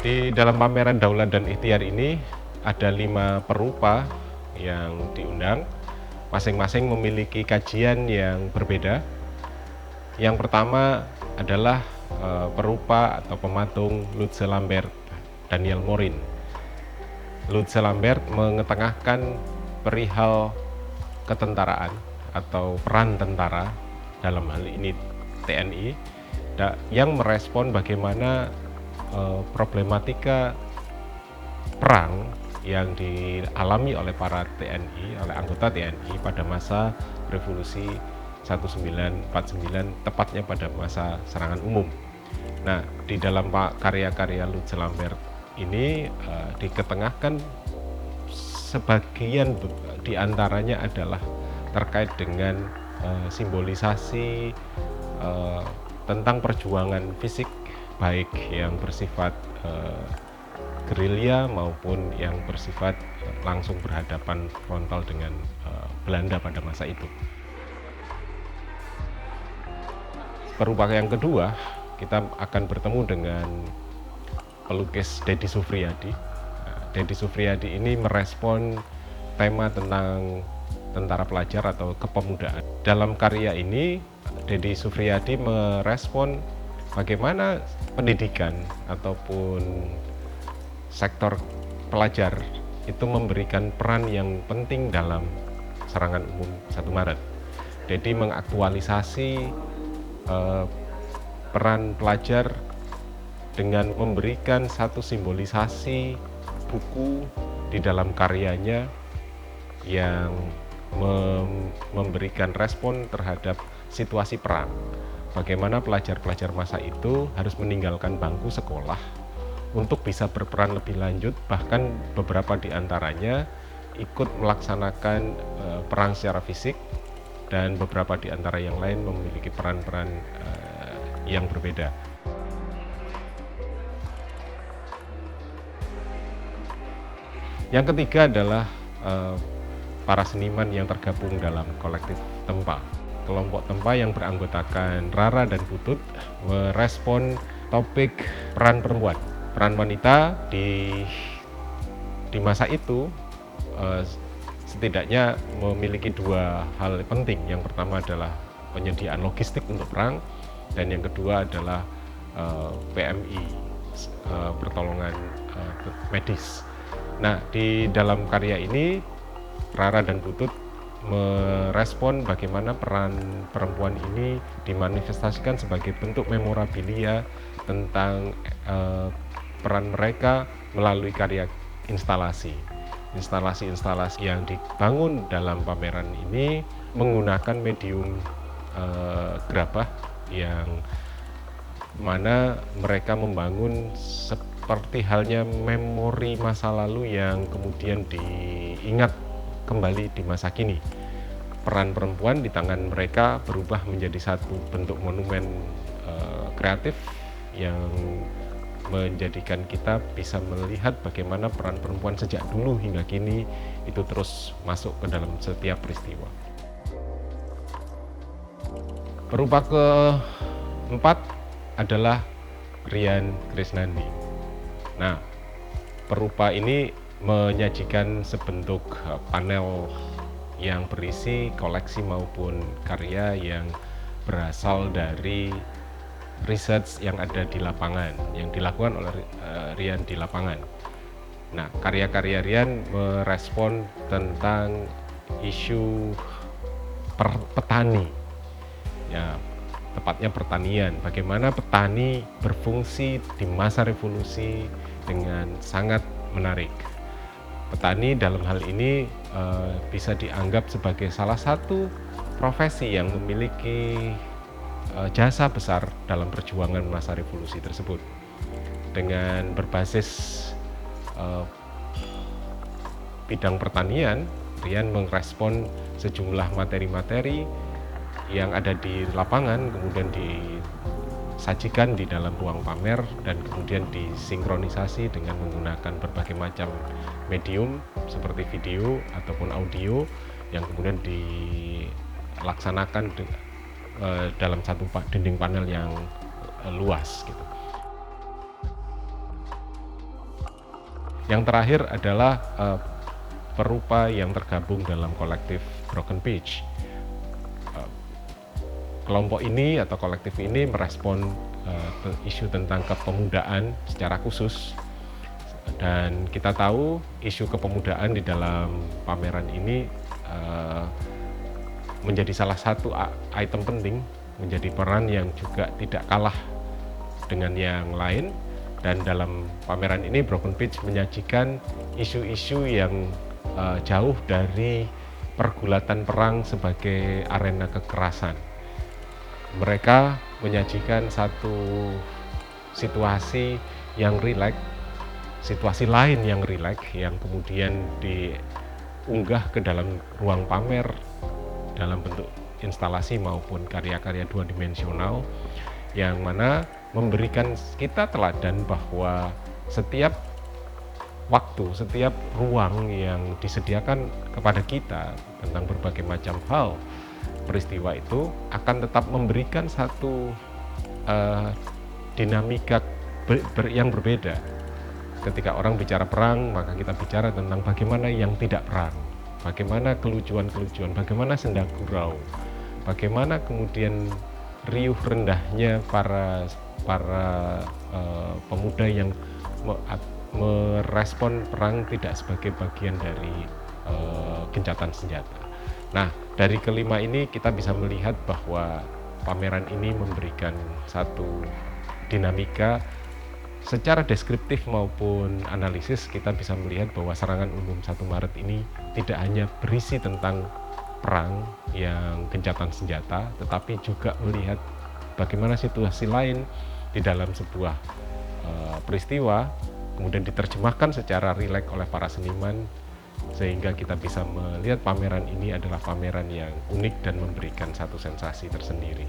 Di dalam pameran Daulat dan Ikhtiar ini ada 5 perupa yang diundang, masing-masing memiliki kajian yang berbeda. Yang pertama adalah perupa atau pematung Lutze Lambert Daniel Morin. Lutze Lambert mengetengahkan perihal ketentaraan atau peran tentara, dalam hal ini TNI, yang merespon bagaimana problematika perang yang dialami oleh para TNI, oleh anggota TNI pada masa revolusi 1949, tepatnya pada masa serangan umum. Nah, di dalam karya-karya Lutze Lambert ini diketengahkan sebagian di antaranya adalah terkait dengan simbolisasi tentang perjuangan fisik, baik yang bersifat gerilya maupun yang bersifat langsung berhadapan frontal dengan Belanda pada masa itu. Perupa yang kedua, kita akan bertemu dengan pelukis Deddy Sufriyadi. Deddy Sufriyadi ini merespon tema tentang tentara pelajar atau kepemudaan. Dalam karya ini, Deddy Sufriyadi merespon bagaimana pendidikan ataupun sektor pelajar itu memberikan peran yang penting dalam serangan umum 1 Maret. Deddy mengaktualisasi peran pelajar dengan memberikan satu simbolisasi buku di dalam karyanya yang memberikan respon terhadap situasi perang. Bagaimana pelajar-pelajar masa itu harus meninggalkan bangku sekolah untuk bisa berperan lebih lanjut, bahkan beberapa di antaranya ikut melaksanakan perang secara fisik, dan beberapa di antara yang lain memiliki peran-peran yang berbeda. Yang ketiga adalah para seniman yang tergabung dalam kolektif Tempa. Kelompok Tempa yang beranggotakan Rara dan Putut merespon topik peran perempuan. Peran wanita di masa itu setidaknya memiliki 2 hal penting. Yang pertama adalah penyediaan logistik untuk perang, dan yang kedua adalah PMI, pertolongan medis. Nah, di dalam karya ini Rara dan Putut merespon bagaimana peran perempuan ini dimanifestasikan sebagai bentuk memorabilia tentang peran mereka melalui karya instalasi. Instalasi-instalasi yang dibangun dalam pameran ini menggunakan medium gerabah, yang mana mereka membangun seperti halnya memori masa lalu yang kemudian diingat kembali di masa kini. Peran perempuan di tangan mereka berubah menjadi satu bentuk monumen kreatif yang menjadikan kita bisa melihat bagaimana peran perempuan sejak dulu hingga kini itu terus masuk ke dalam setiap peristiwa. Perupa keempat adalah Rian Krisnandi. Nah, perupa ini menyajikan sebentuk panel yang berisi koleksi maupun karya yang berasal dari research yang ada di lapangan, yang dilakukan oleh Rian di lapangan. Nah, karya-karya Rian merespon tentang isu petani, ya, tepatnya pertanian. Bagaimana petani berfungsi di masa revolusi dengan sangat menarik. Petani dalam hal ini bisa dianggap sebagai salah satu profesi yang memiliki jasa besar dalam perjuangan masa revolusi tersebut. Dengan berbasis bidang pertanian, Rian merespon sejumlah materi-materi yang ada di lapangan, kemudian disajikan di dalam ruang pamer, dan kemudian disinkronisasi dengan menggunakan berbagai macam medium seperti video ataupun audio yang kemudian dilaksanakan dalam satu dinding panel yang luas gitu. Yang terakhir adalah perupa yang tergabung dalam kolektif Broken Page. Kelompok ini atau kolektif ini merespon isu tentang kepemudaan secara khusus, dan kita tahu isu kepemudaan di dalam pameran ini menjadi salah satu item penting, menjadi peran yang juga tidak kalah dengan yang lain. Dan dalam pameran ini Broken Page menyajikan isu-isu yang jauh dari pergulatan perang sebagai arena kekerasan. Mereka menyajikan satu situasi yang rileks, situasi lain yang rileks, yang kemudian diunggah ke dalam ruang pamer dalam bentuk instalasi maupun karya-karya dua dimensional, yang mana memberikan kita teladan bahwa setiap waktu, setiap ruang yang disediakan kepada kita tentang berbagai macam hal, peristiwa itu akan tetap memberikan satu dinamika yang berbeda. Ketika orang bicara perang, maka kita bicara tentang bagaimana yang tidak perang, bagaimana kelucuan-kelucuan, bagaimana senda gurau, bagaimana kemudian riuh rendahnya para pemuda yang merespon perang tidak sebagai bagian dari gencatan senjata. Nah, dari kelima ini kita bisa melihat bahwa pameran ini memberikan satu dinamika secara deskriptif maupun analisis. Kita bisa melihat bahwa serangan umum 1 Maret ini tidak hanya berisi tentang perang yang gencatan senjata, tetapi juga melihat bagaimana situasi lain di dalam sebuah peristiwa kemudian diterjemahkan secara rileks oleh para seniman, sehingga kita bisa melihat pameran ini adalah pameran yang unik dan memberikan satu sensasi tersendiri.